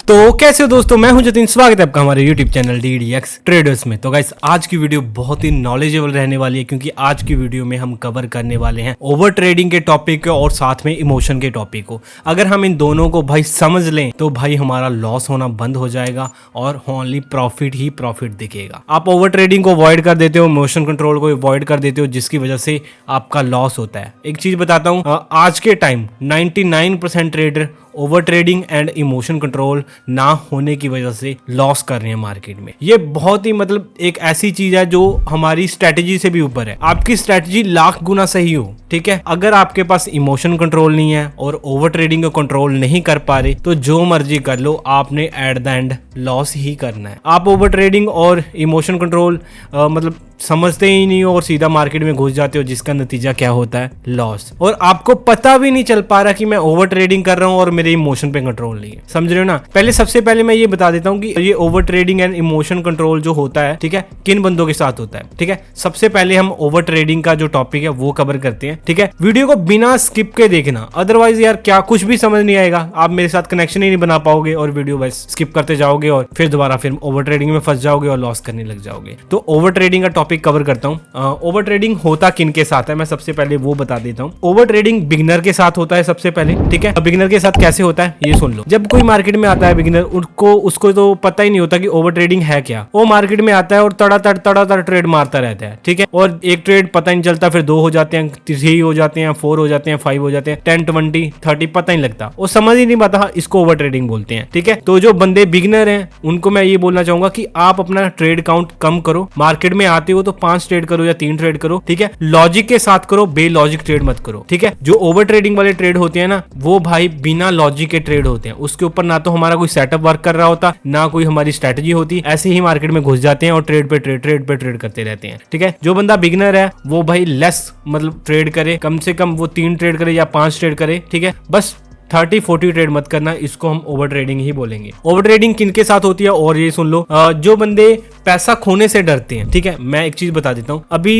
तो कैसे हो दोस्तों, मैं हूं जतिन। स्वागत है आपका हमारे YouTube चैनल DDX ट्रेडर्स में। तो गाइस आज की वीडियो बहुत ही नॉलेजेबल रहने वाली है, क्योंकि आज की वीडियो में हम कवर करने वाले हैं ओवर ट्रेडिंग के टॉपिक को और साथ में इमोशन के टॉपिक को। अगर हम इन दोनों को भाई समझ लें तो भाई हमारा लॉस होना बंद हो जाएगा और ओनली प्रॉफिट ही प्रॉफिट दिखेगा। आप ओवर ट्रेडिंग को अवॉइड कर देते हो, इमोशन कंट्रोल को अवॉइड कर देते हो, जिसकी वजह से आपका लॉस होता है। एक चीज बताता हूँ, आज के time 99% trader over trading and emotion control ना होने की वजह से लॉस कर रहे हैं मार्केट में। ये बहुत ही मतलब एक ऐसी चीज है जो हमारी स्ट्रेटेजी से भी ऊपर है। आपकी स्ट्रेटेजी लाख गुना सही हो, ठीक है, अगर आपके पास इमोशन कंट्रोल नहीं है और ओवर ट्रेडिंग को कंट्रोल नहीं कर पा रहे तो जो मर्जी कर लो, आपने एट द एंड लॉस ही करना है। आप ओवर ट्रेडिंग और इमोशन कंट्रोल मतलब समझते ही नहीं हो और सीधा मार्केट में घुस जाते हो, जिसका नतीजा क्या होता है, लॉस। और आपको पता भी नहीं चल पा रहा कि मैं ओवर ट्रेडिंग कर रहा हूँ और मेरे इमोशन पे कंट्रोल नहीं है। समझ रहे हो ना। सबसे पहले मैं ये बता देता हूँ कि ये over trading and emotion control जो होता है, ठीक है, किन बंदों के साथ होता है। ठीक है, सबसे पहले हम ओवर ट्रेडिंग का जो टॉपिक है वो कवर करते हैं। ठीक है, वीडियो को बिना स्किप के देखना, अदरवाइज यार क्या कुछ भी समझ नहीं आएगा, आप मेरे साथ कनेक्शन ही नहीं बना पाओगे और वीडियो बस स्किप करते जाओगे और फिर दोबारा फिर ओवर ट्रेडिंग में फंस जाओगे और लॉस करने लग जाओगे। तो ओवर ट्रेडिंग का टॉपिक कवर करता हूँ। ओवर ट्रेडिंग होता किन के साथ है मैं सबसे पहले वो बता देता हूँ। ओवर ट्रेडिंग बिगिनर के साथ होता है सबसे पहले। ठीक है, बिगिनर के साथ कैसे होता है ये सुन लो। जब कोई मार्केट में आता है बिगिनर, उसको तो पता ही नहीं होता कि ओवर ट्रेडिंग है क्या। वो मार्केट में आता है और तड़ा ट्रेड मारता रहता है। ठीक है, और एक ट्रेड पता नहीं चलता, फिर 2 हो जाते हैं, 3 हो जाते हैं, 4 हो जाते हैं, 5 हो जाते हैं, 10, 20, 30 पता नहीं लगता, वो समझ ही नहीं पाता, इसको ओवर ट्रेडिंग बोलते हैं। ठीक है, तो जो बंदे बिगिनर हैं उनको मैं ये बोलना चाहूंगा कि आप अपना ट्रेड काउंट कम करो। मार्केट में आते हो तो 5 ट्रेड करो या 3 ट्रेड करो। ठीक है, लॉजिक के साथ करो, बे लॉजिक ट्रेड मत करो। ठीक है, जो ओवर ट्रेडिंग वाले ट्रेड होते हैं ना, वो भाई बिना लॉजिक के ट्रेड होते हैं। उसके ऊपर ना तो हमारा कोई सेटअप वर्क कर रहा होता, ना कोई हमारी स्ट्रेटजी होती, ऐसे ही मार्केट में घुस जाते हैं और ट्रेड पे ट्रेड करते रहते हैं। ठीक है, जो बंदा बिगिनर है वो भाई लेस मतलब ट्रेड करे, कम से कम वो 3 ट्रेड करे या 5 ट्रेड करे। ठीक है, बस 30-40 ट्रेड मत करना, इसको हम ओवर ट्रेडिंग ही बोलेंगे। ओवर ट्रेडिंग किनके साथ होती है और ये सुन लो, जो बंदे पैसा खोने से डरते हैं। ठीक है, मैं एक चीज बता देता हूँ। अभी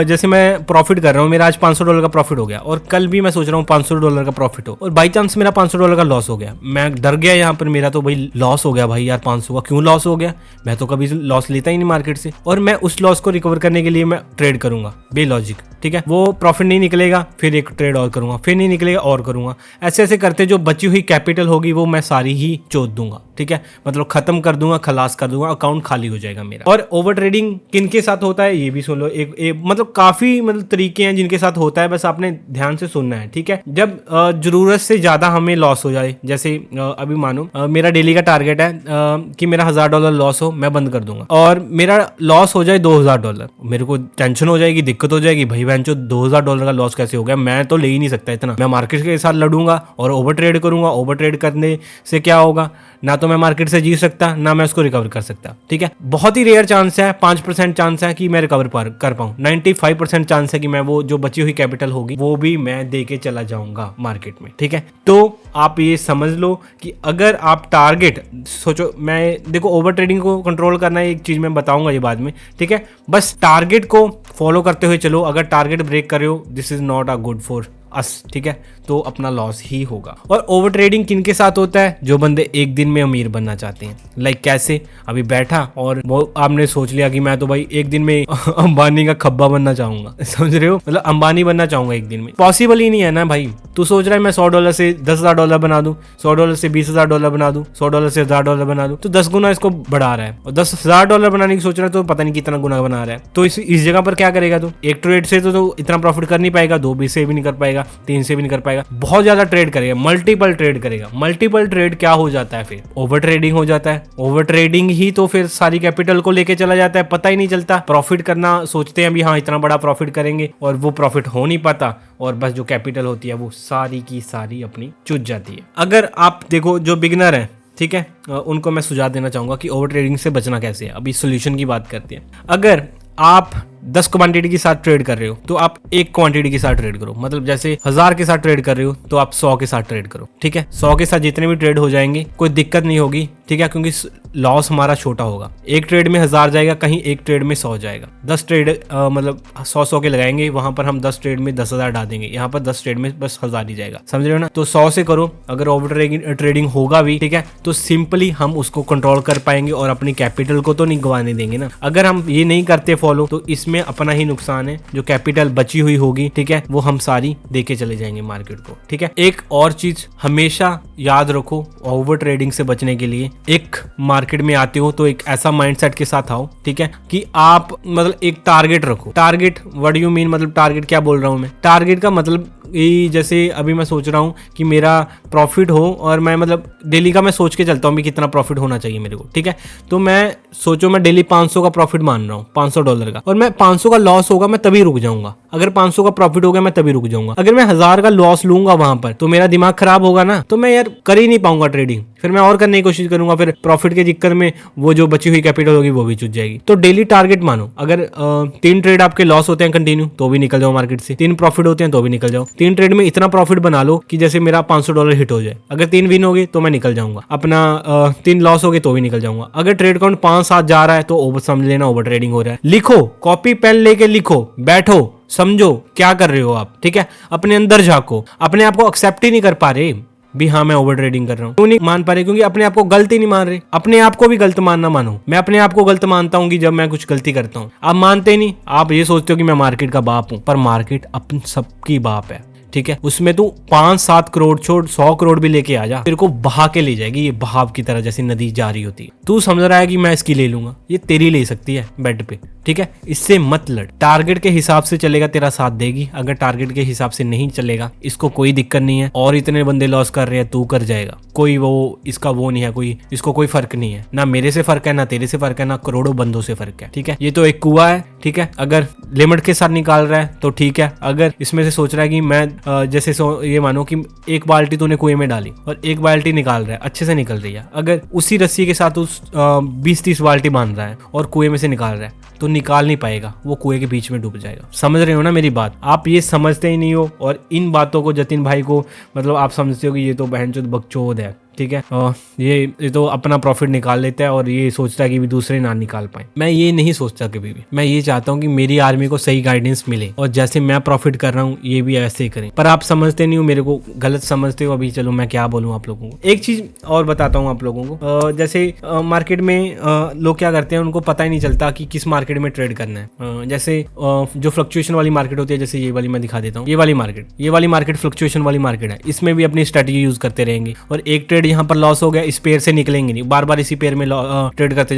जैसे मैं प्रॉफिट कर रहा हूँ, मेरा आज $500 का प्रॉफिट हो गया और कल भी मैं सोच रहा हूँ $500 का प्रॉफिट हो, और बाई चांस मेरा $500 का लॉस हो गया। मैं डर गया यहाँ पर, मेरा तो भाई लॉस हो गया भाई यार 500 का। क्यों लॉस हो गया? मैं तो कभी लॉस लेता ही नहीं मार्केट से, और मैं उस लॉस को रिकवर करने के लिए मैं ट्रेड करूंगा बे लॉजिक। ठीक है, वो प्रॉफिट नहीं निकलेगा, फिर एक ट्रेड और करूंगा, फिर नहीं निकलेगा और करूंगा, ऐसे ऐसे करते जो बची हुई कैपिटल होगी वो मैं सारी ही चोद दूंगा। ठीक है, मतलब खत्म कर दूंगा, खलास कर दूंगा, अकाउंट खाली हो जाएगा मेरा। और ओवर ट्रेडिंग किनके साथ होता है ये भी सुन लो। एक मतलब काफी मतलब तरीके हैं जिनके साथ होता है, बस आपने ध्यान से सुनना है। ठीक है, जब जरूरत से ज्यादा हमें लॉस हो जाए, जैसे अभी मानो मेरा डेली का टारगेट है कि मेरा $1000 लॉस हो, मैं बंद कर दूंगा, और मेरा लॉस हो जाए $2000, मेरे को टेंशन हो जाएगी, दिक्कत हो जाएगी, भाई जो $2000 का लॉस कैसे हो गया, मैं तो ले ही नहीं सकता इतना। मैं मार्केट के साथ लड़ूंगा और ओवर ट्रेड करूंगा। ओवर ट्रेड करने से क्या होगा, ना तो मैं मार्केट से जीत सकता, ना मैं उसको रिकवर कर सकता। ठीक है, बहुत ही रेयर चांस है, 5% चांस है कि मैं रिकवर कर पाऊं। 95% चांस है कि मैं वो जो बची हुई कैपिटल होगी वो भी मैं दे के चला जाऊंगा मार्केट में। ठीक है, तो आप ये समझ लो कि अगर आप टारगेट सोचो, मैं देखो ओवर ट्रेडिंग को कंट्रोल करना एक चीज मैं बताऊंगा ये बाद में। ठीक है, बस टारगेट को फॉलो करते हुए चलो। अगर टारगेट ब्रेक कर रहे हो, this is not a good for us. ठीक है, तो अपना लॉस ही होगा। और ओवर ट्रेडिंग किनके साथ होता है? जो बंदे एक दिन में अमीर बनना चाहते हैं। लाइक कैसे? अभी बैठा और वो आपने सोच लिया कि मैं तो भाई एक दिन में अंबानी का खब्बा बनना चाहूंगा। समझ रहे हो, मतलब अंबानी बनना चाहूंगा एक दिन में। पॉसिबल ही नहीं है ना भाई। तू सोच रहा है मैं $100 से $10,000 बना दूं, $100 से $20,000 बना दूं, $100 से $1000 बना दूं, तो 10 गुना इसको बढ़ा रहा है। और $10,000 बनाने की सोच रहा है तो पता नहीं कितना गुना बना रहा है। तो इस जगह पर क्या करेगा तू? एक ट्रेड से तो इतना प्रॉफिट कर नहीं पाएगा, 2 से भी नहीं कर पाएगा, 3 से भी नहीं कर पाएगा, बहुत ज्यादा ट्रेड करेगा, मल्टीपल ट्रेड करेगा। मल्टीपल ट्रेड क्या हो जाता है? फिर ओवर ट्रेडिंग हो जाता है। ओवर ट्रेडिंग ही तो फिर सारी कैपिटल को लेके चला जाता है, पता ही नहीं चलता। प्रॉफिट करना सोचते हैं अभी, हाँ इतना बड़ा प्रॉफिट करेंगे, और वो प्रॉफिट हो नहीं पाता, और बस जो कैपिटल होती है वो सारी की सारी अपनी चुज जाती है। अगर आप देखो जो बिगिनर है, ठीक है, उनको मैं सुझाव देना चाहूंगा कि ओवर ट्रेडिंग से बचना कैसे है। अभी सोल्यूशन की बात करते हैं। अगर आप 10 क्वांटिटी के साथ ट्रेड कर रहे हो तो आप एक क्वांटिटी के साथ ट्रेड करो। मतलब जैसे 1000 के साथ ट्रेड कर रहे हो तो आप 100 के साथ ट्रेड करो, ठीक है। 100 के साथ जितने भी ट्रेड हो जाएंगे कोई दिक्कत नहीं होगी, ठीक है, क्योंकि लॉस हमारा छोटा होगा। एक ट्रेड में 1000 जाएगा, कहीं एक ट्रेड में 100 जाएगा। 10 ट्रेड मतलब 100 के लगाएंगे, वहां पर हम 10 ट्रेड में 10,000 डाल देंगे, यहाँ पर 10 ट्रेड में बस 1000 ही जाएगा, समझ रहे हो ना। तो 100 से करो, अगर ओवर ट्रेडिंग होगा भी, ठीक है, तो सिंपली हम उसको कंट्रोल कर पाएंगे और अपनी कैपिटल को तो नहीं गंवाने देंगे ना। अगर हम ये नहीं करते फॉलो तो इसमें अपना ही नुकसान है। जो कैपिटल बची हुई होगी, ठीक है, वो हम सारी देके चले जाएंगे मार्केट को, ठीक है। एक और चीज हमेशा याद रखो ओवर ट्रेडिंग से बचने के लिए, एक मार्केट में आते हो तो एक ऐसा माइंडसेट के साथ आओ, ठीक है, कि आप मतलब एक टारगेट रखो। Target what do you mean, मतलब टारगेट क्या बोल रहा हूं मैं? टारगेट का मतलब ये जैसे अभी मैं सोच रहा हूँ कि मेरा प्रॉफिट हो और मैं मतलब डेली का मैं सोच के चलता हूँ भी कितना प्रॉफिट होना चाहिए मेरे को, ठीक है। तो मैं सोचो मैं डेली 500 का प्रॉफिट मान रहा हूँ, $500 का, और मैं 500 का लॉस होगा मैं तभी रुक जाऊंगा। अगर 500 का प्रॉफिट हो गया मैं तभी रुक जाऊंगा। अगर मैं 1000 का लॉस लूंगा वहां पर तो मेरा दिमाग खराब होगा ना, तो मैं यार कर ही नहीं पाऊंगा ट्रेडिंग, फिर मैं और करने की कोशिश करूंगा, फिर प्रॉफिट के चक्कर में वो जो बची हुई कैपिटल होगी वो भी चुट जाएगी। तो डेली टारगेट मानो, अगर 3 ट्रेड आपके लॉस होते हैं कंटिन्यू तो भी निकल जाओ मार्केट से, 3 प्रॉफिट होते हैं तो भी निकल जाओ। 3 ट्रेड में इतना प्रॉफिट बना लो कि जैसे मेरा $500 हिट हो जाए। अगर 3 विन हो गए तो मैं निकल जाऊंगा, अपना 3 लॉस हो गए तो भी निकल जाऊंगा। अगर ट्रेड काउंट 5-7 जा रहा है तो समझ लेना ओवर ट्रेडिंग हो रहा है। लिखो, कॉपी पेन लेके लिखो, बैठो, समझो क्या कर रहे हो आप, ठीक है। अपने अंदर झांको, अपने आप को एक्सेप्ट ही नहीं कर पा रहे भी हाँ मैं ओवर ट्रेडिंग कर रहा हूँ। क्यों नहीं मान पा रहे? क्योंकि अपने आप को गलत ही नहीं मान रहे। अपने आप को भी गलत मानना मानो। मैं अपने आप को गलत मानता हूँ कि जब मैं कुछ गलती करता हूँ, आप मानते ही नहीं। आप ये सोचते हो कि मैं मार्केट का बाप हूँ, पर मार्केट अपन सबकी बाप है, ठीक है। उसमें तू 5-7 करोड़ छोड़ 100 करोड़ भी लेके आ जा, तेरे को बहा के ले जाएगी, ये बहाव की तरह जैसी नदी जा रही होती है। तू समझ रहा है कि मैं इसकी ले लूंगा, ये तेरी ले सकती है बेड पे, ठीक है। इससे मत लड़। टारगेट के हिसाब से चलेगा तेरा साथ देगी, अगर टारगेट के हिसाब से नहीं चलेगा इसको कोई दिक्कत नहीं है। और इतने बंदे लॉस कर रहे हैं, तू कर जाएगा, कोई वो इसका वो नहीं है, कोई इसको कोई फर्क नहीं है। ना मेरे से फर्क है, ना तेरे से फर्क है, ना करोड़ों बंदों से फर्क है, ठीक है। ये तो एक कुआं है, ठीक है। अगर लिमिट के साथ निकाल रहा है तो ठीक है। अगर इसमें से सोच रहा है कि मैं जैसे ये मानो कि एक बाल्टी तूने कुएं में डाली और एक बाल्टी निकाल रहा है, अच्छे से निकल रही है। अगर उसी रस्सी के साथ उस 20-30 बाल्टी बांध रहा है और कुएं में से निकाल रहा है तो निकाल नहीं पाएगा, वो कुएं के बीच में डूब जाएगा। समझ रहे हो ना मेरी बात? आप ये समझते ही नहीं हो और इन बातों को जतिन भाई को मतलब आप समझते हो कि ये तो बहनचोद बकचोद है, ठीक है। ये तो अपना प्रॉफिट निकाल लेता है और ये सोचता है कि भी दूसरे ना निकाल पाए। मैं ये नहीं सोचता कभी भी। मैं ये चाहता हूँ कि मेरी आर्मी को सही गाइडेंस मिले और जैसे मैं प्रॉफिट कर रहा हूँ ये भी ऐसे ही करें। पर आप समझते नहीं हो, मेरे को गलत समझते हो। अभी चलो मैं क्या बोलूँ आप लोगों को। एक चीज और बताता हूँ आप लोगों को। जैसे मार्केट में लोग क्या करते हैं, उनको पता ही नहीं चलता कि किस मार्केट में ट्रेड करना है। जैसे जो फ्लक्चुएशन वाली मार्केट होती है, जैसे ये वाली मैं दिखा देता हूँ, ये वाली मार्केट फ्लक्चुएशन वाली मार्केट है। इसमें भी अपनी स्ट्रेटजी यूज करते रहेंगे और एक ट्रेड यहाँ पर लॉस हो गया, इस पेयर से निकलेंगे नहीं, बार बार इसी पेयर में ट्रेड करते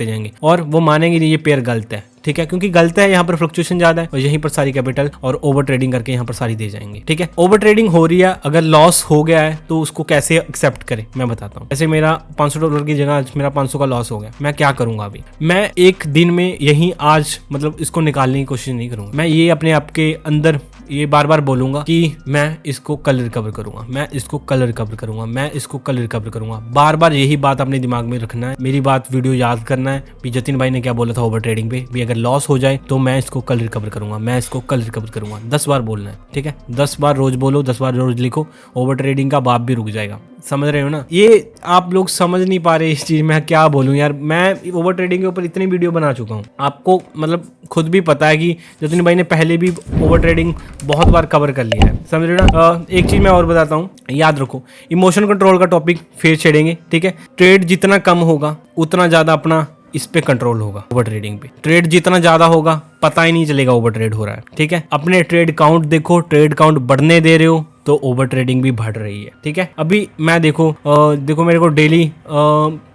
जाएंगे और वो मानेंगे नहीं ये पेयर गलत है, ठीक है। क्योंकि गलत है, यहाँ पर फ्लक्चुएशन ज्यादा है और यहीं पर सारी कैपिटल और ओवर ट्रेडिंग करके यहाँ पर सारी दे जाएंगे, ठीक है। ओवर ट्रेडिंग हो रही है, अगर लॉस हो गया है तो उसको कैसे एक्सेप्ट करें मैं बताता हूँ। जैसे मेरा $500 की जगह मेरा 500 का लॉस हो गया, मैं क्या करूंगा अभी? मैं एक दिन में यही आज मतलब इसको निकालने की कोशिश नहीं करूंगा। मैं ये अपने आप के अंदर ये बार बार बोलूंगा कि मैं इसको कल रिकवर करूंगा, मैं इसको कल रिकवर करूंगा, मैं इसको कल रिकवर करूंगा। बार बार यही बात अपने दिमाग में रखना है। मेरी बात वीडियो याद करना है भी जतिन भाई ने क्या बोला था ओवर ट्रेडिंग पे भी, अगर लॉस हो जाए तो मैं इसको कल रिकवर करूंगा, मैं इसको कल रिकवर करूंगा। 10 बार बोलना है, ठीक है। 10 बार रोज बोलो, 10 बार रोज लिखो, ओवर ट्रेडिंग का बाप भी रुक जाएगा। समझ रहे हो ना? ये आप लोग समझ नहीं पा रहे इस चीज में क्या बोलूं यार। मैं ओवर ट्रेडिंग के ऊपर इतनी वीडियो बना चुका हूं, आपको मतलब खुद भी पता है कि जतिन भाई ने पहले भी ओवर ट्रेडिंग बहुत बार कवर कर लिया है। समझ रहे हो ना? एक चीज मैं और बताता हूँ, याद रखो, इमोशन कंट्रोल का टॉपिक फिर छेड़ेंगे, ठीक है। ट्रेड जितना कम होगा उतना ज्यादा अपना इस पे कंट्रोल होगा। ओवर ट्रेडिंग पे ट्रेड जितना ज्यादा होगा पता ही नहीं चलेगा ओवर ट्रेड हो रहा है, ठीक है। अपने ट्रेड काउंट देखो, ट्रेड काउंट बढ़ने दे रहे हो तो ओवर ट्रेडिंग भी बढ़ रही है, ठीक है। अभी मैं देखो मेरे को डेली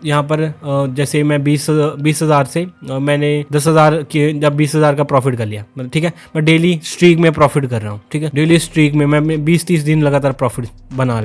यहाँ पर जैसे मैं 20,000 से मैंने 10,000 के जब 20,000 का प्रॉफिट कर लिया, मतलब ठीक है। मैं डेली स्ट्रीक में प्रॉफिट कर रहा हूँ, ठीक है। डेली स्ट्रीक में मैं 20-30 दिन लगातार प्रॉफिट बना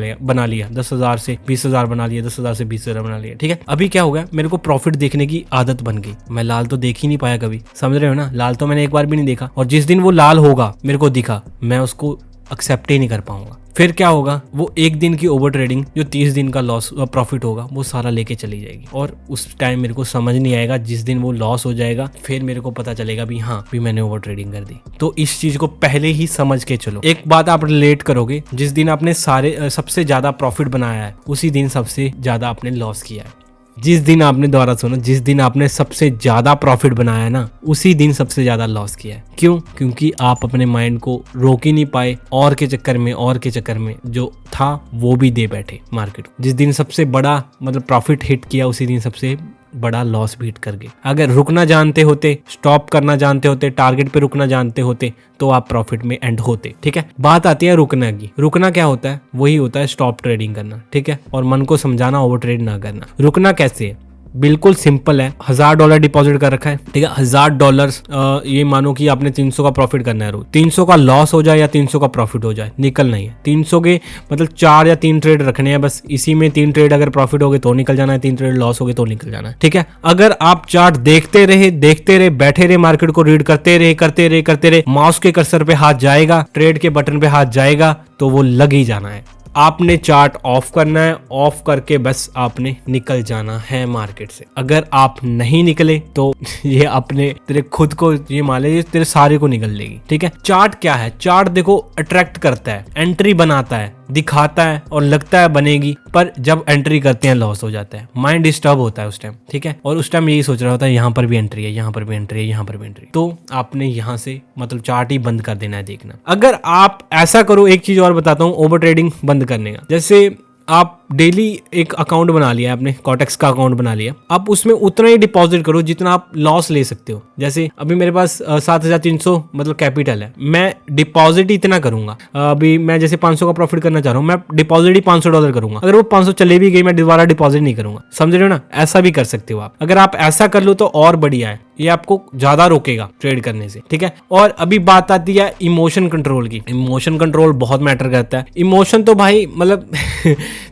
लिया 10,000 से 20,000 बना लिया, 10,000 से 20,000 बना लिया, ठीक है। अभी क्या हो गया, मेरे को प्रॉफिट देखने की आदत बन गई। मैं लाल तो देख ही नहीं पाया कभी, समझ रहे हो ना? लाल तो मैंने एक बार भी नहीं देखा और जिस दिन वो लाल होगा मेरे को दिखा, मैं उसको एक्सेप्ट ही नहीं कर पाऊंगा। फिर क्या होगा, वो एक दिन की ओवर ट्रेडिंग जो 30 दिन का लॉस प्रॉफिट होगा वो सारा लेके चली जाएगी, और उस टाइम मेरे को समझ नहीं आएगा। जिस दिन वो लॉस हो जाएगा फिर मेरे को पता चलेगा भी हाँ भी मैंने ओवर ट्रेडिंग कर दी। तो इस चीज को पहले ही समझ के चलो। एक बात आप रिलेट करोगे, जिस दिन आपने सबसे ज्यादा प्रॉफिट बनाया है उसी दिन सबसे ज्यादा आपने लॉस किया है। जिस दिन आपने, दोबारा सुनो, जिस दिन आपने सबसे ज्यादा प्रॉफिट बनाया ना उसी दिन सबसे ज्यादा लॉस किया है। क्यों? क्योंकि आप अपने माइंड को रोक ही नहीं पाए, और के चक्कर में जो था वो भी दे बैठे मार्केट को। जिस दिन सबसे बड़ा मतलब प्रॉफिट हिट किया उसी दिन सबसे बड़ा लॉस भी हिट कर गए। अगर रुकना जानते होते, स्टॉप करना जानते होते, टारगेट पे रुकना जानते होते तो आप प्रॉफिट में एंड होते। ठीक है, बात आती है रुकना की। रुकना क्या होता है? वही होता है स्टॉप ट्रेडिंग करना। ठीक है, और मन को समझाना ओवर ट्रेड ना करना। रुकना कैसे है? बिल्कुल सिंपल है। $1000 डिपॉजिट कर रखा है, ठीक है, $1000 ये मानो कि आपने 300 का प्रॉफिट करना है रोज। 300 का लॉस हो जाए या 300 का प्रॉफिट हो जाए, निकलना ही है। 300 के मतलब 4 या 3 ट्रेड रखने हैं बस। इसी में 3 ट्रेड अगर प्रॉफिट हो गए तो निकल जाना है, 3 ट्रेड लॉस हो गए तो निकल जाना है। ठीक है, अगर आप चार्ट देखते रहे बैठे रहे, मार्केट को रीड करते रहे, माउस के कर्सर पे हाथ जाएगा, ट्रेड के बटन पे हाथ जाएगा तो वो लग ही जाना है। आपने चार्ट ऑफ करना है, ऑफ करके बस आपने निकल जाना है मार्केट से। अगर आप नहीं निकले तो ये अपने तेरे खुद को ये मान ले तेरे सारे को निकल लेगी। ठीक है, चार्ट क्या है? चार्ट देखो अट्रैक्ट करता है, एंट्री बनाता है, दिखाता है और लगता है बनेगी, पर जब एंट्री करते हैं लॉस हो जाता है, माइंड डिस्टर्ब होता है उस टाइम। ठीक है, और उस टाइम यही सोच रहा होता है यहाँ पर भी एंट्री है, यहाँ पर भी एंट्री है, यहाँ पर भी एंट्री। तो आपने यहाँ से मतलब चार्ट ही बंद कर देना है देखना। अगर आप ऐसा करो, एक चीज और बताता हूँ ओवर ट्रेडिंग बंद करने का। जैसे आप डेली एक अकाउंट बना लिया आपने, कॉटेक्स का अकाउंट बना लिया, आप उसमें उतना ही डिपॉजिट करो जितना आप लॉस ले सकते हो। जैसे अभी मेरे पास 7300 मतलब कैपिटल है, मैं डिपॉजिट ही इतना करूंगा। अभी मैं जैसे 500 का प्रॉफिट करना चाह रहा हूँ, मैं डिपॉजिट ही $500 करूंगा। अगर वो 500 चले भी गई मैं दोबारा डिपॉजिट नहीं करूंगा। समझ रहे हो ना? ऐसा भी कर सकते हो आप। अगर आप ऐसा कर लो तो और बढ़िया है, ये आपको ज्यादा रोकेगा ट्रेड करने से। ठीक है, और अभी बात आती है इमोशन कंट्रोल की। इमोशन कंट्रोल बहुत मैटर करता है। इमोशन तो भाई मतलब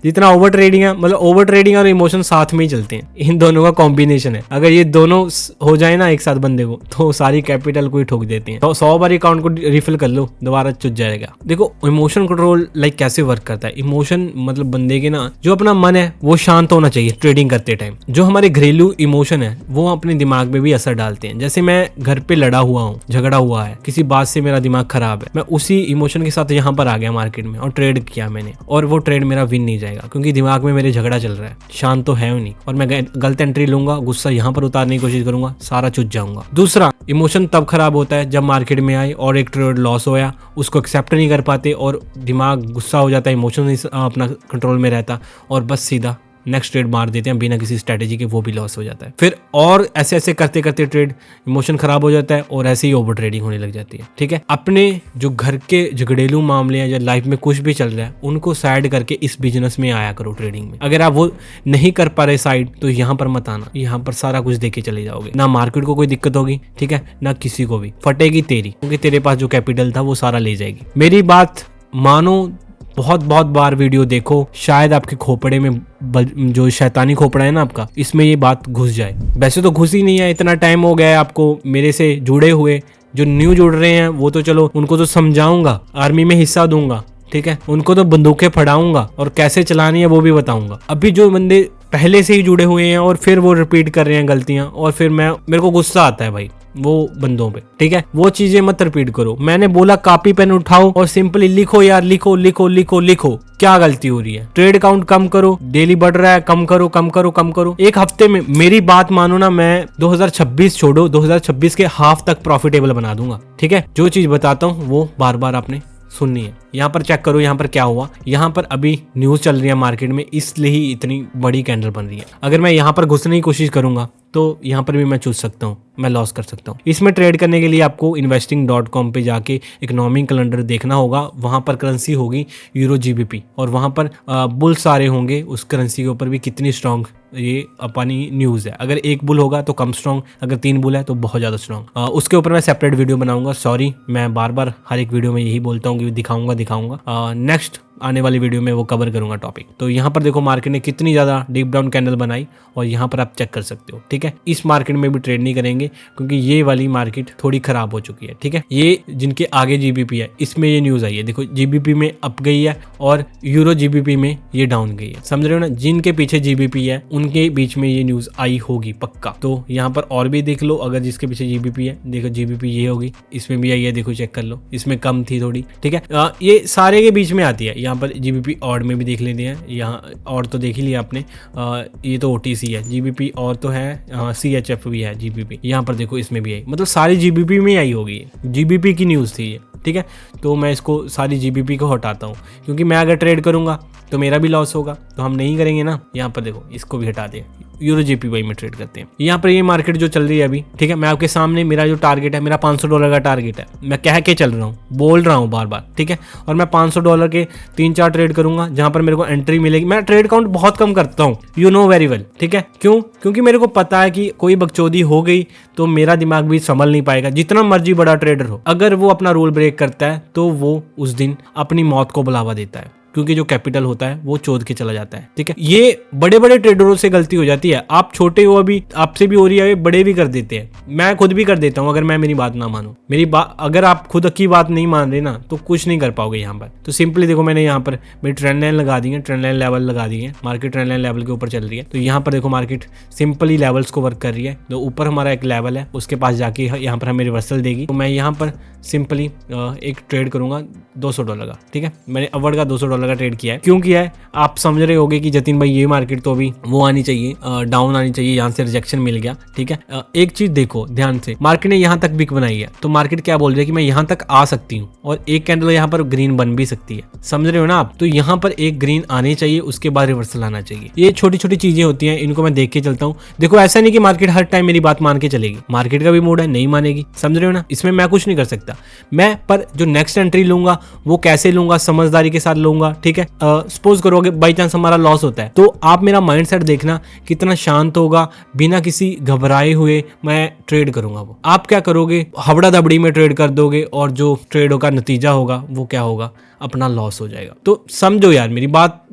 जितना ओवर ट्रेडिंग है, मतलब ओवर ट्रेडिंग और इमोशन साथ में ही चलते हैं, इन दोनों का कॉम्बिनेशन है। अगर ये दोनों हो जाए ना एक साथ बंदे को तो सारी कैपिटल को ही ठोक देती हैं। तो 100 बार अकाउंट को रिफिल कर लो, दोबारा चुट जाएगा। देखो इमोशन कंट्रोल लाइक कैसे वर्क करता है। इमोशन मतलब बंदे के ना जो अपना मन है वो शांत होना चाहिए ट्रेडिंग करते टाइम। जो हमारे घरेलू इमोशन है वो अपने दिमाग में भी असर डालते हैं। जैसे मैं घर पे लड़ा हुआ हूँ, झगड़ा हुआ है, किसी बात से मेरा दिमाग खराब है, मैं उसी इमोशन के साथ यहाँ पर आ गया मार्केट में और ट्रेड किया मैंने, और वो ट्रेड मेरा विन नहीं जाएगा क्योंकि दिमाग में मेरे झगड़ा चल रहा है, शांत तो है नहीं, और मैं गलत एंट्री लूंगा, गुस्सा यहाँ पर उतारने की कोशिश करूंगा, सारा चुट जाऊंगा। दूसरा, इमोशन तब खराब होता है जब मार्केट में आए और एक ट्रेड लॉस होया, उसको एक्सेप्ट नहीं कर पाते और दिमाग गुस्सा हो जाता है, इमोशन नहीं अपना कंट्रोल में रहता और बस सीधा नेक्स्ट ट्रेड मार देते हैं बिना किसी स्ट्रेटेजी के, वो भी लॉस हो जाता है। फिर और ऐसे ऐसे करते करते ट्रेड इमोशन खराब हो जाता है और ऐसे ही ओवर ट्रेडिंग होने लग जाती है। ठीक है, अपने जो घर के झगड़ेलू मामले हैं या लाइफ में कुछ भी चल रहा है उनको साइड करके इस बिजनेस में आया करो ट्रेडिंग में। अगर आप वो नहीं कर पा रहे साइड तो यहाँ पर मत आना, यहाँ पर सारा कुछ देके चले जाओगे, ना मार्केट को कोई दिक्कत होगी, ठीक है, ना किसी को भी, फटेगी तेरी, क्योंकि तेरे पास जो कैपिटल था वो सारा ले जाएगी। मेरी बात मानो, बहुत बार वीडियो देखो, शायद आपके खोपड़े में जो शैतानी खोपड़ा है ना आपका, इसमें ये बात घुस जाए। वैसे तो घुस ही नहीं है, इतना टाइम हो गया है आपको मेरे से जुड़े हुए। जो न्यू जुड़ रहे हैं वो तो चलो उनको तो समझाऊंगा, आर्मी में हिस्सा दूंगा, ठीक है, उनको तो बंदूकें फड़ाऊंगा और कैसे चलानी है वो भी बताऊंगा। अभी जो बंदे पहले से ही जुड़े हुए हैं और फिर वो रिपीट कर रहे हैं गलतियां, और फिर मेरे को गुस्सा आता है भाई वो बंदों पे। ठीक है, वो चीजें मत रिपीट करो। मैंने बोला कॉपी पेन उठाओ और सिंपली लिखो यार, लिखो लिखो लिखो लिखो। क्या गलती हो रही है? ट्रेड काउंट कम करो, डेली बढ़ रहा है, कम करो कम करो कम करो। एक हफ्ते में मेरी बात मानो ना, मैं 2026 छोड़ो, 2026 के हाफ तक प्रॉफिटेबल बना दूंगा। ठीक है, जो चीज बताता हूँ वो बार बार आपने सुननी है। यहाँ पर चेक करो, यहाँ पर क्या हुआ, यहाँ पर अभी न्यूज चल रही है मार्केट में, इसलिए ही इतनी बड़ी कैंडल बन रही है। अगर मैं यहाँ पर घुसने की कोशिश करूंगा तो यहाँ पर भी मैं चूस सकता हूँ, मैं लॉस कर सकता हूँ। इसमें ट्रेड करने के लिए आपको investing.com पे जाके इकोनॉमिक कैलेंडर देखना होगा। वहां पर करेंसी होगी यूरो GBP और वहां पर बुल सारे होंगे, उस करेंसी के ऊपर भी कितनी स्ट्रांग ये अपनी न्यूज है। अगर एक बुल होगा तो कम स्ट्रांग, अगर 3 बुल है तो बहुत ज्यादा स्ट्रांग। उसके ऊपर मैं सेपरेट वीडियो बनाऊंगा। सॉरी, मैं बार बार हर एक वीडियो में यही बोलता हूँ कि दिखाऊंगा। नेक्स्ट आने वाली वीडियो में वो कवर करूंगा टॉपिक। तो यहाँ पर देखो मार्केट ने कितनी ज्यादा डीप डाउन कैंडल बनाई और यहाँ पर आप चेक कर सकते हो। ठीक है, इस मार्केट में भी ट्रेड नहीं करेंगे। जाएंगे क्योंकि ये वाली मार्केट थोड़ी खराब हो चुकी है। ठीक है, ये जिनके आगे जीबीपी है इसमें ये न्यूज आई है, देखो जीबीपी में अप गई है और यूरो जीबीपी में ये डाउन गई है। समझ रहे हो ना, जिनके पीछे जीबीपी है उनके बीच में ये न्यूज आई होगी पक्का। तो यहाँ पर और भी देख लो, अगर जिसके पीछे जीबीपी है, देखो जीबीपी ये होगी, इसमें भी आई है, देखो चेक कर लो, इसमें कम थी थोड़ी। ठीक है, ये सारे के बीच में आती है। यहाँ पर जीबीपी ऑड में भी देख लेते हैं, यहाँ और तो देख ही लिया आपने, ये तो ओटीसी है, जीबीपी और तो है, सीएचएफ भी है जीबीपी, यहाँ पर देखो इसमें भी आई, मतलब सारी जीबीपी में आई होगी, जीबीपी की न्यूज़ थी ये। ठीक है, तो मैं इसको सारी जीबीपी को हटाता हूँ क्योंकि मैं अगर ट्रेड करूंगा तो मेरा भी लॉस होगा, तो हम नहीं करेंगे ना। यहाँ पर देखो इसको भी हटा दें, यूरो जेपीवाई में ट्रेड करते हैं। यहाँ पर ये मार्केट जो चल रही है अभी, ठीक है, मैं आपके सामने मेरा जो टारगेट है, मेरा $500 का टारगेट है, मैं कह के चल रहा हूँ, बोल रहा हूँ बार बार। ठीक है, और मैं $500 के 3-4 ट्रेड करूंगा जहां पर मेरे को एंट्री मिलेगी। मैं ट्रेड काउंट बहुत कम करता हूँ, यू नो वेरी वेल। ठीक है, क्यों? क्योंकि मेरे को पता है कि कोई बकचोदी हो गई तो मेरा दिमाग भी संभल नहीं पाएगा, जितना मर्जी बड़ा ट्रेडर हो, अगर वो अपना रूल ब्रेक करता है तो वो उस दिन अपनी मौत को बुलावा देता है, क्योंकि जो कैपिटल होता है वो चोद के चला जाता है। ठीक है, ये बड़े बड़े ट्रेडरों से गलती हो जाती है। आप छोटे हो, अभी आपसे भी हो रही है, बड़े भी कर देते हैं, मैं खुद भी कर देता हूँ अगर मैं मेरी बात ना मानूं। मेरी बात अगर आप खुद की बात नहीं मान रहे ना तो कुछ नहीं कर पाओगे यहाँ पर। तो सिंपली देखो, मैंने यहाँ पर मेरी ट्रेंड लाइन लगा दी है, ट्रेंड लाइन लेवल लगा दी है, मार्केट ट्रेंड लाइन लेवल के ऊपर चल रही है। तो यहाँ पर देखो मार्केट सिंपली लेवल्स को वर्क कर रही है। तो ऊपर हमारा एक लेवल है, उसके पास जाके यहाँ पर हमें रिवर्सल देगी। तो मैं यहाँ पर सिंपली एक ट्रेड करूंगा $200 का। ठीक है, मैंने अपवर्ड का $200 का ट्रेड किया है। क्यों किया है आप समझ रहे होगे कि जतिन भाई ये मार्केट तो अभी वो आनी चाहिए, डाउन आनी चाहिए, यहाँ से रिजेक्शन मिल गया। ठीक है, एक चीज देखो ध्यान से, मार्केट ने यहाँ तक बिक बनाई है तो मार्केट क्या बोल रही है कि मैं यहाँ तक आ सकती हूँ और एक कैंडल यहाँ पर ग्रीन बन भी सकती है। समझ रहे हो ना आप? तो यहाँ पर एक ग्रीन आनी चाहिए, उसके बाद रिवर्सल आना चाहिए। ये छोटी छोटी चीजें होती हैं, इनको मैं देख के चलता हूँ। देखो ऐसा नहीं कि मार्केट हर टाइम मेरी बात मान के चलेगी, मार्केट का भी मूड है, नहीं मानेगी। समझ रहे हो ना, इसमें मैं कुछ नहीं कर सकता। मैं पर जो नेक्स्ट एंट्री लूंगा वो कैसे लूंगा, समझदारी के साथ लूंगा। ठीक है, सपोज करो कि बाई चांस हमारा लॉस होता है तो आप मेरा माइंडसेट देखना कितना शांत होगा, बिना किसी घबराए हुए मैं ट्रेड करूंगा। वो आप क्या करोगे, हबड़ा दबड़ी में ट्रेड कर दोगे और जो ट्रेडों का नतीजा होगा वो क्या होगा, अपना लॉस हो जाएगा। तो समझो यार मेरी बात,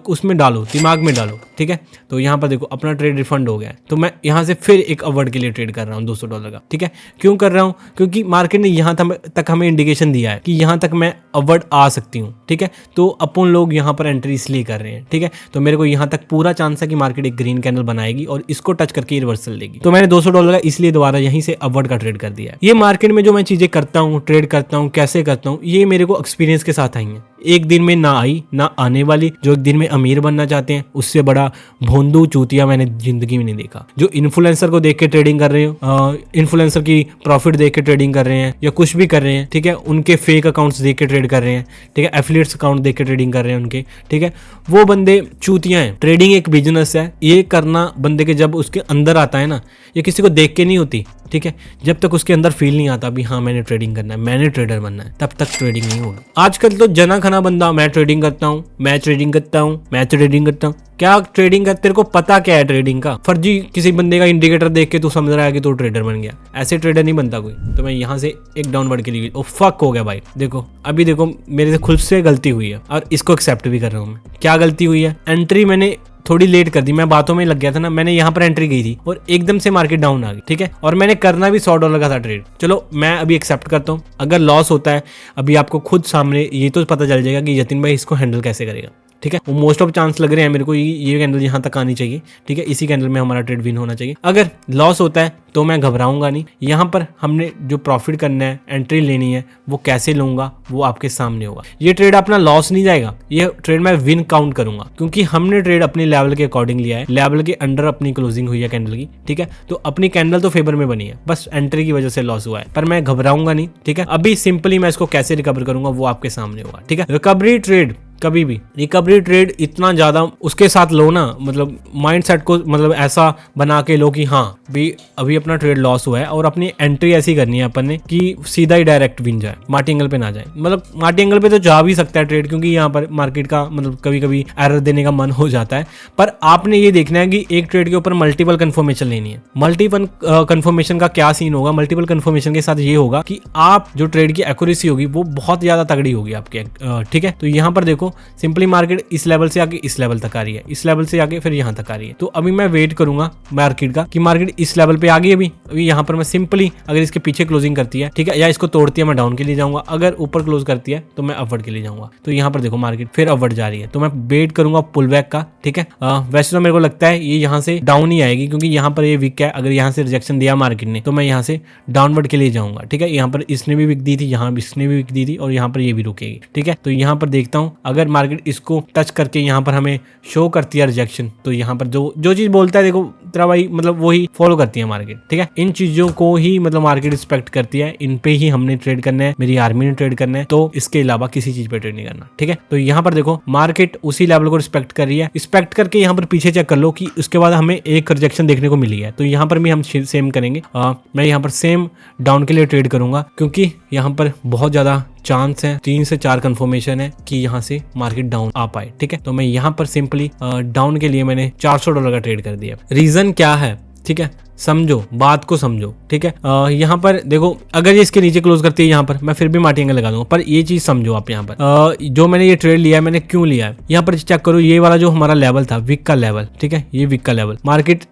उसमें डालो, दिमाग में डालो। ठीक है, तो यहाँ पर देखो अपना ट्रेड रिफंड हो गया है, तो मैं यहाँ से फिर एक अपवर्ड के लिए ट्रेड कर रहा हूँ $200 का। ठीक है, क्यों कर रहा हूँ? क्योंकि मार्केट ने यहाँ तक हमें इंडिकेशन दिया है कि यहाँ तक मैं अपवर्ड आ सकती हूँ। ठीक है, तो अपन लोग यहाँ पर एंट्री इसलिए कर रहे हैं। ठीक है, तो मेरे को यहाँ तक पूरा चांस है कि मार्केट एक ग्रीन कैंडल बनाएगी और इसको टच करके रिवर्सल देगी। तो मैंने $200 का इसलिए दोबारा यहीं से अपवर्ड का ट्रेड कर दिया है। ये मार्केट में जो मैं चीजें करता हूँ, ट्रेड करता हूँ, कैसे करता हूँ, ये मेरे को एक्सपीरियंस के साथ आई है। एक दिन में ना आई ना आने वाली। जो एक दिन में अमीर बनना चाहते हैं, उससे बड़ा भोंदू चूतिया मैंने जिंदगी में नहीं देखा। जो इन्फ्लुएंसर को देख के ट्रेडिंग कर रहे हो, इन्फ्लुएंसर की प्रॉफिट देख के ट्रेडिंग कर रहे हैं या कुछ भी कर रहे हैं, ठीक है, उनके फेक अकाउंट्स देख के ट्रेड कर रहे हैं, ठीक है, एफिलिएट्स अकाउंट देख के ट्रेडिंग कर रहे हैं उनके, ठीक है, वो बंदे चूतियां हैं। ट्रेडिंग एक बिजनेस है, ये करना बंदे के जब उसके अंदर आता है ना, ये किसी को देख के नहीं होती। ठीक है, जब तक उसके अंदर फील नहीं आता भी हाँ मैंने ट्रेडिंग करना है, मैंने ट्रेडर बनना है, तब तक ट्रेडिंग नहीं होगी। आजकल तो जना खना बंदा, मैं ट्रेडिंग करता हूँ, मैं ट्रेडिंग करता हूँ, मैं ट्रेडिंग करता हूँ। क्या ट्रेडिंग का तेरे को पता क्या है ट्रेडिंग का? फर्जी किसी बंदे का इंडिकेटर देख के तू समझ रहा है कि तू ट्रेडर बन गया। ऐसे ट्रेडर नहीं बनता कोई। तो मैं यहाँ से एक डाउनवर्ड के लिए, ओ फक हो गया भाई। देखो अभी देखो मेरे से खुद से गलती हुई है और इसको एक्सेप्ट भी कर रहा हूँ मैं। क्या गलती हुई है? एंट्री मैंने थोड़ी लेट कर दी, मैं बातों में लग गया था ना। मैंने यहाँ पर एंट्री गई थी और एकदम से मार्केट डाउन आ गई। ठीक है, और मैंने करना भी $100 का था ट्रेड। चलो मैं अभी एक्सेप्ट करता हूँ। अगर लॉस होता है, अभी आपको खुद सामने ये तो पता चल जाएगा कि जतिन भाई इसको हैंडल कैसे करेगा। ठीक है, वो मोस्ट ऑफ चांस लग रहे हैं मेरे को ये कैंडल यहाँ तक आनी चाहिए। ठीक है, इसी कैंडल में हमारा ट्रेड विन होना चाहिए। अगर लॉस होता है तो मैं घबराऊंगा नहीं। यहाँ पर हमने जो प्रॉफिट करना है, एंट्री लेनी है, वो कैसे लूंगा वो आपके सामने होगा। ये ट्रेड अपना लॉस नहीं जाएगा, ये ट्रेड मैं विन काउंट करूंगा, क्योंकि हमने ट्रेड अपने लेवल के अकॉर्डिंग लिया है, लेवल के अंडर अपनी क्लोजिंग हुई है कैंडल की। ठीक है, तो अपनी कैंडल तो फेवर में बनी है, बस एंट्री की वजह से लॉस हुआ है, पर मैं घबराऊंगा नहीं। ठीक है, अभी सिंपली मैं इसको कैसे रिकवर करूंगा वो आपके सामने होगा। ठीक है, रिकवरी ट्रेड कभी भी, रिकवरी ट्रेड इतना ज्यादा उसके साथ लो ना, मतलब माइंड सेट को मतलब ऐसा बना के लो कि हाँ भी अभी अपना ट्रेड लॉस हुआ है और अपनी एंट्री ऐसी करनी है अपन ने कि सीधा ही डायरेक्ट विन जाए, मार्टी एंगल पे ना जाए। मतलब मार्टी एंगल पे तो जा भी सकता है ट्रेड, क्योंकि यहाँ पर मार्केट का मतलब कभी कभी एरर देने का मन हो जाता है, पर आपने ये देखना है कि एक ट्रेड के ऊपर मल्टीपल कंफर्मेशन लेनी है। मल्टीपल कंफर्मेशन का क्या सीन होगा? मल्टीपल कंफर्मेशन के साथ ये होगा कि आप जो ट्रेड की एक्यूरेसी होगी वो बहुत ज्यादा तगड़ी होगी आपके। ठीक है, तो यहाँ पर देखो सिंपली मार्केट इस लेवल से आके इस लेवल तक आ रही है, इस लेवल से आके फिर यहाँ तक आ रही है। तो अभी मैं वेट करूंगा मार्केट का कि मार्केट इस लेवल पे आ गई अभी यहाँ पर मैं सिंपली अगर इसके पीछे क्लोजिंग करती है, ठीक है, या इसको तोड़ती है मैं डाउन के लिए जाऊंगा, अगर ऊपर क्लोज करती है तो मैं अपवर्ड के लिए जाऊंगा। तो यहाँ पर देखो मार्केट फिर अपवर्ड जा रही है, तो मैं वेट करूंगा पुल बैक का, ठीक है। वैसे तो मेरे को लगता है ये यहाँ से डाउन ही आएगी क्योंकि यहाँ पर ये वीक है। अगर यहाँ से रिजेक्शन दिया मार्केट ने तो मैं यहाँ से डाउनवर्ड के लिए जाऊंगा, ठीक है। यहाँ पर इसने भी विक दी थी, यहाँ इसने भी विक दी थी और यहाँ पर ये भी रुकेगी, ठीक है। तो यहाँ पर देखता हूँ अगर मार्केट इसको टच करके यहाँ पर हमें शो करती है रिजेक्शन, तो यहाँ पर जो चीज बोलता है देखो तेरा भाई मतलब वही फॉलो करती है मार्केट, ठीक है। इन चीजों को ही मतलब मार्केट रिस्पेक्ट करती है, इन पे ही हमने ट्रेड करना है, मेरी आर्मी ने ट्रेड करना है, तो इसके अलावा किसी चीज पे ट्रेड नहीं करना, ठीक है। तो यहाँ पर देखो मार्केट उसी लेवल को रिस्पेक्ट कर रही है। रिस्पेक्ट करके यहाँ पर पीछे चेक कर लो कि उसके बाद हमें एक रिजेक्शन देखने को मिली है, तो यहाँ पर भी हम सेम करेंगे। मैं यहाँ पर सेम डाउन के लिए ट्रेड करूंगा क्योंकि यहाँ पर बहुत ज्यादा चांस है, 3 से 4 कंफर्मेशन है कि यहाँ से मार्केट डाउन आ पाए, ठीक है। तो मैं यहाँ पर सिंपली डाउन के लिए मैंने $400 का ट्रेड कर दिया। रीजन क्या है, ठीक है, समझो बात को समझो, ठीक है। यहाँ पर देखो अगर ये इसके नीचे क्लोज करती है यहाँ पर मैं फिर भी मार्टिंग लगा दूंगा, पर ये चीज समझो आप यहाँ पर जो मैंने ये ट्रेड लिया है मैंने क्यों लिया है। यहाँ पर चेक करो ये वाला जो हमारा लेवल था विक का लेवल, ठीक है, ये विक का लेवल मार्केट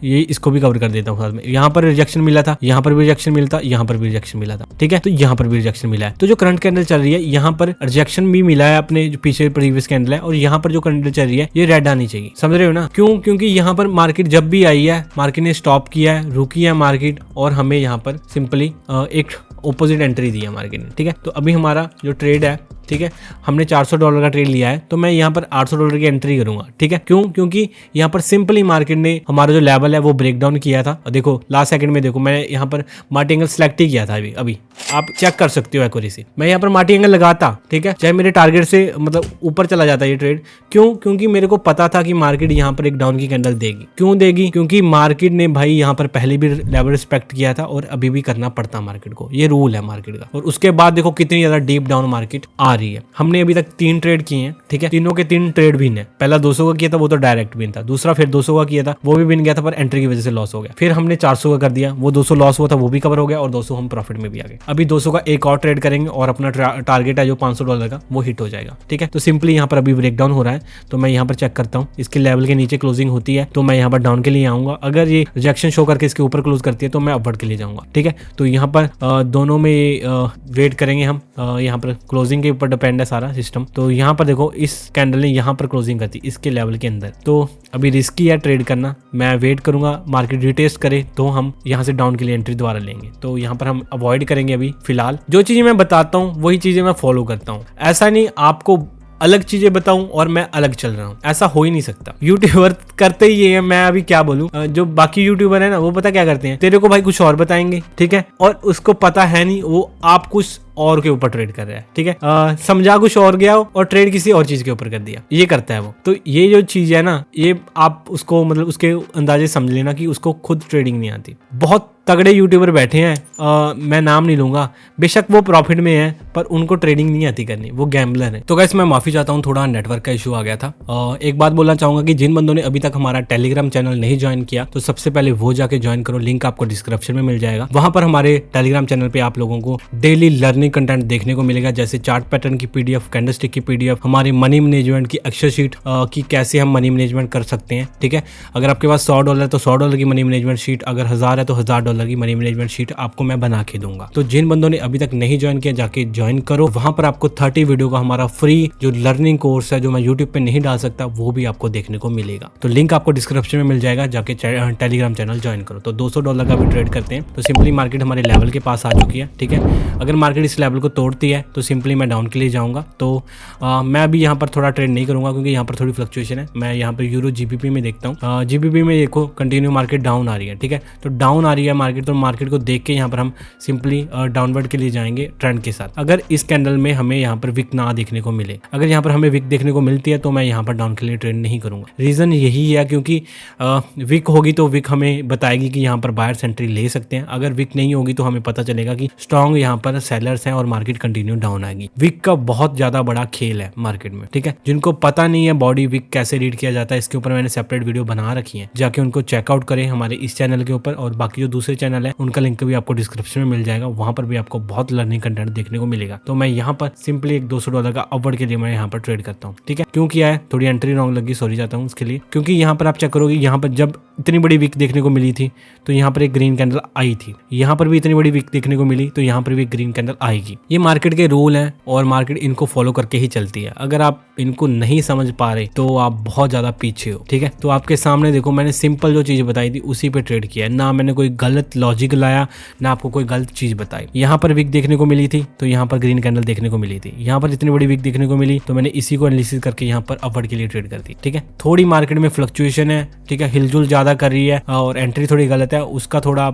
ये इसको भी कवर कर देता हूँ साथ में। यहाँ पर रिजेक्शन मिला था, यहाँ पर भी रिजेक्शन मिला था, यहाँ पर भी रिजेक्शन मिला था, ठीक है। तो यहाँ पर भी रिजेक्शन मिला है। तो जो करंट कैंडल चल रही है यहाँ पर रिजेक्शन भी मिला है अपने जो पीछे प्रीवियस कैंडल है, और यहाँ पर जो कैंडल चल रही है ये रेड आनी चाहिए, समझ रहे हो ना। क्यों? क्योंकि यहाँ पर मार्केट जब भी आई है मार्केट ने स्टॉप किया है, रुकी है मार्केट, और हमें यहाँ पर सिंपली एक ऑपोजिट एंट्री दी है मार्केट ने, ठीक है। तो अभी हमारा जो ट्रेड है, ठीक है, हमने $400 का ट्रेड लिया है, तो मैं यहाँ पर $800 की एंट्री करूंगा, ठीक है। क्यों? क्योंकि यहाँ पर सिंपली मार्केट ने हमारा जो लेवल है वो ब्रेक डाउन किया था। और देखो लास्ट सेकंड में देखो मैं यहाँ पर मार्टी एंगल सेलेक्ट ही किया था, अभी आप चेक कर सकते हो एक्यूरेसी। मैं यहाँ पर मार्टी एंगल लगाता, ठीक है, चाहे मेरे टारगेट से मतलब ऊपर चला जाता ये ट्रेड। क्यों? क्योंकि मेरे को पता था कि मार्केट यहाँ पर एक डाउन की कैंडल देगी। क्यों देगी? क्योंकि मार्केट ने भाई यहाँ पर पहले भी लेवल रिस्पेक्ट किया था और अभी भी करना पड़ता मार्केट को, ये रूल है मार्केट का। और उसके बाद देखो कितनी ज्यादा डीप डाउन मार्केट आ रही है। हमने अभी तक 3 ट्रेड किए हैं, ठीक है, तीनों के 3 ट्रेड विन है। पहला 200 का किया था वो तो डायरेक्ट विन था, दूसरा फिर 200 का किया था वो भी विन गया था पर एंट्री की वजह से लॉस हो गया। फिर हमने 400 का कर दिया, वो 200 लॉस हुआ था वो भी कवर हो गया और 200 हम प्रॉफिट में भी आ गए। अभी 200 का एक और ट्रेड करेंगे और अपना टारगेट है जो $500 का वो हिट हो जाएगा, ठीक है। तो सिंपली यहाँ पर अभी ब्रेकडाउन हो रहा है, तो मैं यहाँ पर चेक करता हूँ इसके लेवल के नीचे क्लोजिंग होती है तो मैं यहाँ पर डाउन के लिए आऊंगा। अगर ये रिजेक्शन शो करके इसके ऊपर क्लोज करती है तो मैं अपवर्ड के लिए जाऊंगा, ठीक है। तो यहाँ पर दोनों में वेट करेंगे हम, यहाँ पर क्लोजिंग के ऊपर डिपेंड है सारा सिस्टम। तो यहाँ पर देखो इस कैंडल ने यहाँ पर क्लोजिंग करती इसके लेवल के अंदर, तो अभी रिस्की है ट्रेड करना। मैं वेट करूंगा मार्केट रिटेस्ट करे तो हम यहाँ से डाउन के लिए एंट्री दोबारा लेंगे। तो यहाँ पर हम अवॉइड करेंगे अभी फिलहाल। जो चीजें मैं बताता हूँ वही चीजें मैं फॉलो करता हूँ, ऐसा नहीं आपको अलग चीजें बताऊं और मैं अलग चल रहा हूं, ऐसा हो ही नहीं सकता। यूट्यूबर करते ही ये है, मैं अभी क्या बोलूं। जो बाकी यूट्यूबर है ना वो पता क्या करते हैं, तेरे को भाई कुछ और बताएंगे, ठीक है, और उसको पता है नहीं वो आप कुछ और के ऊपर ट्रेड कर रहा है, ठीक है। समझा कुछ और गया हो और ट्रेड किसी और चीज के ऊपर कर दिया, ये करता है वो। तो ये जो चीज है ना ये आप उसको मतलब उसके अंदाजे समझ लेना कि उसको खुद ट्रेडिंग नहीं आती। बहुत तगड़े यूट्यूबर बैठे हैं, मैं नाम नहीं लूंगा, बेशक वो प्रॉफिट में है पर उनको ट्रेडिंग नहीं आती करनी, वो गैम्बलर है। तो गाइस मैं माफी चाहता हूँ, थोड़ा नेटवर्क का इशू आ गया था। एक बात बोलना चाहूंगा कि जिन बंदों ने अभी तक हमारा टेलीग्राम चैनल नहीं ज्वाइन किया तो सबसे पहले वो जाके ज्वाइन करो, लिंक आपको डिस्क्रिप्शन में मिल जाएगा। वहां पर हमारे टेलीग्राम चैनल पे आप लोगों को डेली लर्निंग कंटेंट देखने को मिलेगा, जैसे चार्ट पैटर्न की पीडीएफ, कैंडलस्टिक की पीडीएफ, हमारे मनी मैनेजमेंट की एक्सेल शीट की कैसे हम मनी मैनेजमेंट कर सकते हैं, ठीक है। अगर आपके पास $100 है तो $100 की मनी मैनेजमेंट शीट, अगर 1000 है तो $1000 की मनी मैनेजमेंट शीट आपको मैं बना के दूंगा। तो जिन बंदों ने अभी तक नहीं ज्वाइन किया जाके ज्वाइन करो, वहां पर आपको 30 वीडियो का हमारा फ्री जो लर्निंग कोर्स है जो मैं यूट्यूब पे नहीं डाल सकता वो भी आपको देखने को मिलेगा। तो लिंक आपको डिस्क्रिप्शन में मिल जाएगा, जाके टेलीग्राम चैनल ज्वाइन करो। तो $200 का भी ट्रेड करते हैं। तो सिंपली मार्केट हमारे लेवल के पास आ चुकी है, ठीक है। अगर मार्केट इस लेवल को तोड़ती है तो सिंपली मैं डाउन के लिए जाऊंगा। तो मैं अभी यहाँ पर थोड़ा ट्रेड नहीं करूंगा क्योंकि यहाँ पर थोड़ी फ्लक्चुएशन है। मैं यहाँ पर यूरो जीबीपी में देखता हूँ, जीबीपी में देखो कंटिन्यू मार्केट डाउन आ रही है, ठीक है। तो डाउन आ रही है मार्केट, तो मार्केट को देख के यहाँ पर हम सिंपली डाउनवर्ड के लिए जाएंगे ट्रेंड के साथ। अगर इस कैंडल में हमें यहाँ पर विक ना देखने को मिले, अगर यहाँ पर हमें विक देखने को मिलती है तो मैं यहाँ पर डाउन के लिए ट्रेड नहीं करूंगा। रीजन यही है क्योंकि विक होगी तो विक हमें बताएगी कि यहाँ पर बायर्स एंट्री ले सकते हैं। अगर विक नहीं होगी तो हमें पता चलेगा कि स्ट्रॉन्ग यहाँ पर सेलर्स हैं और मार्केट कंटिन्यू डाउन आएगी। विक का बहुत ज्यादा बड़ा खेल है मार्केट में, ठीक है। जिनको पता नहीं है बॉडी विक कैसे रीड किया जाता है, इसके ऊपर मैंने सेपरेट वीडियो बना रखी है, जाके उनको चेकआउट करें हमारे इस चैनल के ऊपर। और बाकी जो दूसरे चैनल है उनका लिंक भी आपको डिस्क्रिप्शन में मिल जाएगा, वहां पर भी आपको बहुत लर्निंग कंटेंट देखने को मिलेगा। तो मैं यहाँ पर सिंपली एक $200 का अपवर्ड के लिए मैं यहाँ पर ट्रेड करता हूँ, ठीक है। क्यों किया है, थोड़ी एंट्री रॉन्ग लगी, सॉरी चाहता हूँ उसके लिए। क्योंकि यहाँ पर आप चेक करोगे, यहाँ पर जब इतनी बड़ी विक देखने को मिली थी तो यहाँ पर एक ग्रीन कैंडल आई थी, यहाँ पर भी इतनी बड़ी विक देखने को मिली तो यहाँ पर भी एक ग्रीन कैंडल आएगी। ये मार्केट के रूल हैं और मार्केट इनको फॉलो करके ही चलती है। अगर आप इनको नहीं समझ पा रहे तो आप बहुत ज्यादा पीछे हो, ठीक है। तो आपके सामने देखो, मैंने सिंपल जो चीज बताई थी उसी पे ट्रेड किया है, ना मैंने कोई गलत लॉजिक लाया, ना आपको कोई गलत चीज बताई। यहाँ पर विक देखने को मिली थी तो यहाँ पर ग्रीन कैंडल देखने को मिली थी, यहाँ पर इतनी बड़ी विक देखने को मिली तो मैंने इसी को एनालिसिस करके यहाँ पर अपवर्ड के लिए ट्रेड कर दी, ठीक है। थोड़ी मार्केट में फ्लक्चुएशन है, ठीक है, हिलजुल ज्यादा कर रही है और एंट्री थोड़ी गलत है, उसका थोड़ा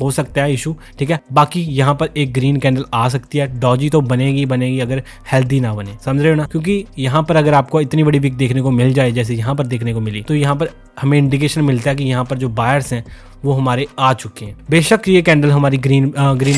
हो सकता है इशू, ठीक है। बाकी यहाँ पर एक ग्रीन कैंडल आ सकती है, डॉजी तो बनेगी अगर हेल्दी ना बने, समझ रहे हो ना। क्योंकि यहाँ पर अगर आपको इतनी बड़ी विक देखने को मिल जाए जैसे यहाँ पर देखने को मिली तो यहाँ पर हमें इंडिकेशन मिलता है कि यहाँ पर जो बायर्स हैं वो हमारे आ चुके हैं। बेशक ये कैंडल हमारी ग्रीन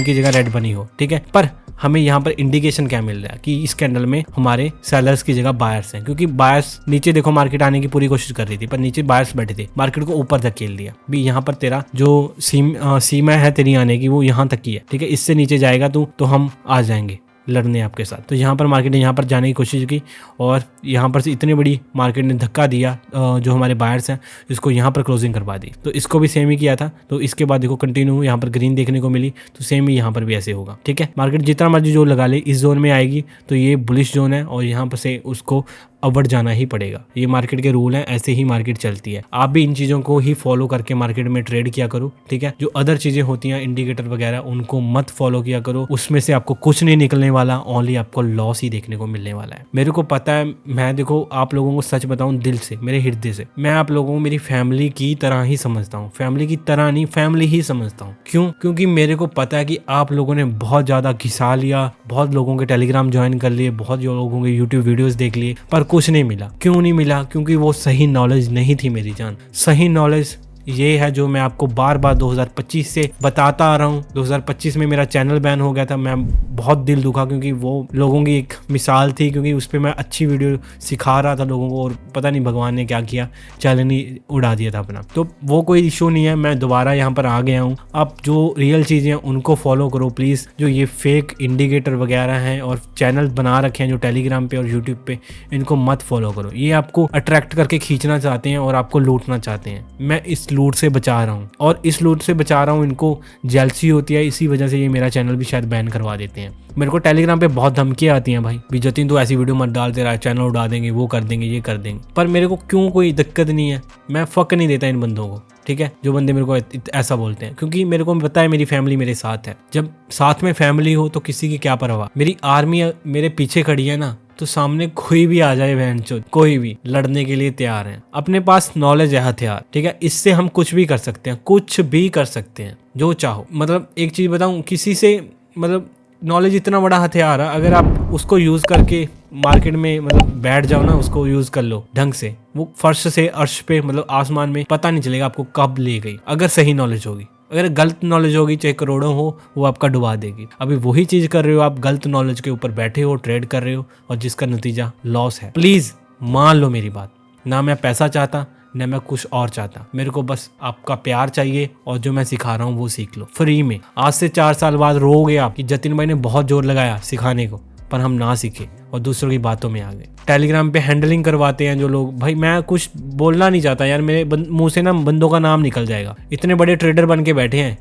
की जगह रेड बनी हो, ठीक है, पर हमें यहाँ पर इंडिकेशन क्या मिल रहा है कि इस कैंडल में हमारे सेलर्स की जगह बायर्स हैं। क्योंकि बायर्स नीचे देखो मार्केट आने की पूरी कोशिश कर रही थी पर नीचे बायर्स बैठे थे, मार्केट को ऊपर धकेल दिया। भी यहाँ पर तेरा जो सीमा है तेरी आने की वो यहाँ तक ही है, ठीक है, इससे नीचे जाएगा तू तो हम आ जाएंगे लड़ने आपके साथ। तो यहाँ पर मार्केट ने यहाँ पर जाने की कोशिश की और यहाँ पर से इतनी बड़ी मार्केट ने धक्का दिया, जो हमारे बायर्स हैं इसको यहाँ पर क्लोजिंग करवा दी। तो इसको भी सेम ही किया था, तो इसके बाद देखो कंटिन्यू यहाँ पर ग्रीन देखने को मिली तो सेम ही यहाँ पर भी ऐसे होगा, ठीक है। मार्केट जितना मर्जी जोर लगा ले इस जोन में आएगी तो ये बुलिश जोन है और यहाँ पर से उसको अपवर्ड जाना ही पड़ेगा। ये मार्केट के रूल हैं, ऐसे ही मार्केट चलती है। आप भी इन चीज़ों को ही फॉलो करके मार्केट में ट्रेड किया करो, ठीक है। जो अदर चीज़ें होती हैं इंडिकेटर वगैरह उनको मत फॉलो किया करो, उसमें से आपको कुछ नहीं निकलने वाला, ओनली आपको लॉस ही देखने को मिलने वाला है। मेरे को पता है, मैं देखो आप लोगों को सच बताऊं दिल से, मेरे हृदय से, मैं आप लोगों को मेरी फैमिली की तरह ही समझता हूँ, फैमिली की तरह नहीं, फैमिली ही समझता हूँ। क्यों? क्योंकि मेरे को पता है कि आप लोगों ने बहुत ज़्यादा घिसा लिया, बहुत लोगों के टेलीग्राम ज्वाइन कर लिए, बहुत लोगों के यूट्यूब वीडियोज़ देख लिए, पर कुछ नहीं मिला। क्यों नहीं मिला? क्योंकि वो सही नॉलेज नहीं थी मेरी जान। सही नॉलेज ये है जो मैं आपको बार बार 2025 से बताता आ रहा हूँ। 2025 में मेरा चैनल बैन हो गया था, मैं बहुत दिल दुखा क्योंकि वो लोगों की एक मिसाल थी, क्योंकि उस पर मैं अच्छी वीडियो सिखा रहा था लोगों को और पता नहीं भगवान ने क्या किया, चैनल ही उड़ा दिया था अपना। तो वो कोई इशू नहीं है, मैं दोबारा यहाँ पर आ गया हूँ। आप जो रियल चीज़ें हैं उनको फॉलो करो प्लीज़। जो ये फेक इंडिकेटर वगैरह हैं और चैनल बना रखे हैं जो टेलीग्राम पे और यूट्यूब पे, इनको मत फॉलो करो। ये आपको अट्रैक्ट करके खींचना चाहते हैं और आपको लूटना चाहते हैं। मैं इस लूट से बचा रहा हूँ और इस लूट से बचा रहा हूँ, इनको जेलसी होती है, इसी वजह से ये मेरा चैनल भी शायद बैन करवा देते हैं। मेरे को टेलीग्राम पे बहुत धमकियाँ आती हैं, भाई भी जतिन तो ऐसी वीडियो मत डाल, तेरा चैनल उड़ा देंगे, वो कर देंगे, ये कर देंगे। पर मेरे को क्यों कोई दिक्कत नहीं है, मैं फक नहीं देता इन बंदों को, ठीक है, जो बंदे मेरे को ऐसा बोलते हैं। क्योंकि मेरे को पता है मेरी फैमिली मेरे साथ है। जब साथ में फैमिली हो तो किसी की क्या परवाह। मेरी आर्मी मेरे पीछे खड़ी है ना, तो सामने कोई भी आ जाए बहनचोद, कोई भी लड़ने के लिए तैयार है। अपने पास नॉलेज है, हथियार, ठीक है, इससे हम कुछ भी कर सकते हैं, कुछ भी कर सकते हैं जो चाहो। मतलब एक चीज बताऊं, किसी से मतलब नॉलेज इतना बड़ा हथियार है, अगर आप उसको यूज करके मार्केट में मतलब बैठ जाओ ना, उसको यूज कर लो ढंग से, वो फर्श से अर्श पे मतलब आसमान में पता नहीं चलेगा आपको कब ले गई, अगर सही नॉलेज होगी। अगर गलत नॉलेज होगी, चाहे करोड़ों हो, वो आपका डुबा देगी। अभी वही चीज कर रहे हो आप, गलत नॉलेज के ऊपर बैठे हो, ट्रेड कर रहे हो और जिसका नतीजा लॉस है। प्लीज मान लो मेरी बात, ना मैं पैसा चाहता न मैं कुछ और चाहता, मेरे को बस आपका प्यार चाहिए और जो मैं सिखा रहा हूँ वो सीख लो फ्री में। आज से 4 साल बाद रोओगे आप कि जतिन भाई ने बहुत जोर लगाया सिखाने को, पर हम ना सीखे और दूसरों की बातों में आ गए। टेलीग्राम पे हैंडलिंग करवाते हैं जो लोग, भाई मैं कुछ बोलना नहीं चाहता यार, मेरे मुंह से ना बंदों का नाम निकल जाएगा। इतने बड़े ट्रेडर बन के बैठे हैं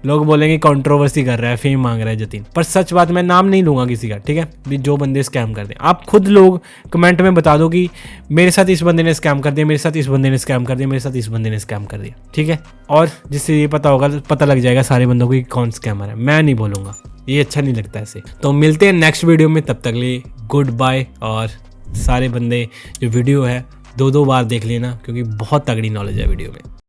लोग बोलेंगे कंट्रोवर्सी कर रहा है, फेम मांग रहा है जतिन, पर सच बात मैं नाम नहीं लूंगा किसी का, ठीक है। जो बंदे स्कैम करते हैं, आप खुद लोग कमेंट में बता दो कि मेरे साथ इस बंदे ने स्कैम कर दिया, मेरे साथ इस बंदे ने स्कैम कर दिया, मेरे साथ इस बंदे ने स्कैम कर दिया, ठीक है। और जिससे ये पता लग जाएगा सारे बंदों को कि कौन स्कैमर है। मैं नहीं बोलूंगा, ये अच्छा नहीं लगता ऐसे। तो मिलते हैं नेक्स्ट वीडियो में, तब तक लिए गुड बाय। और सारे बंदे जो वीडियो है 2-2 बार देख लेना, क्योंकि बहुत तगड़ी नॉलेज है वीडियो में।